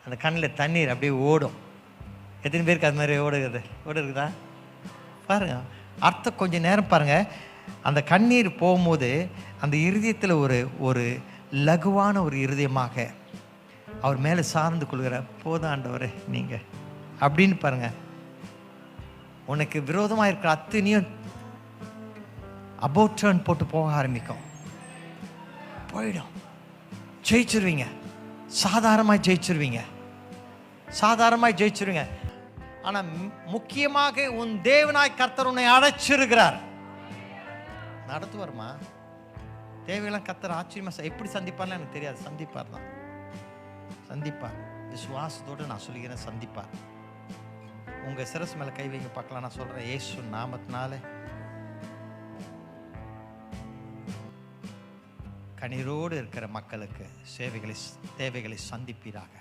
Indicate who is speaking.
Speaker 1: அந்த கண்ணில் தண்ணீர் அப்படியே ஓடும். எத்தனை பேருக்கு அது மாதிரி ஓடுக்குதா பாருங்க. அர்த்தம் கொஞ்சம் நேரம் பாருங்க. அந்த கண்ணீர் போகும்போது அந்த இருதயத்தில் ஒரு லகுவான ஒரு இருதயமாக அவர் மேலே சார்ந்து கொள்கிற, போதாண்டவரே நீங்கள் அப்படின்னு பாருங்க. உனக்கு விரோதமாக இருக்கிற அத்தனையும் அபோட் டர்ன் போட்டு போக ஆரம்பிக்கும். போயிடும். ஜெயிச்சிருவீங்க. சாதாரணமாக ஜெயிச்சிருவீங்க. ஆனால் முக்கியமாக உன் தேவனாய் கர்த்தர் உன்னை அடைச்சிருக்கிறார். நடத்துவார்மா. தேவையெல்லாம் கர்த்தர் ஆச்சரியமா எப்படி சந்திப்பார்லாம் எனக்கு தெரியாது. சந்திப்பார். விசுவாசத்தோடு நான் சொல்லிக்கிறேன், சந்திப்பார். உங்கள் சிரசு மேலே கை வைங்க பார்க்கலாம். நான் சொல்கிறேன், இயேசு நாமத்தினால கண்ணீரோடு இருக்கிற மக்களுக்கு தேவைகளை சந்திப்பீராக.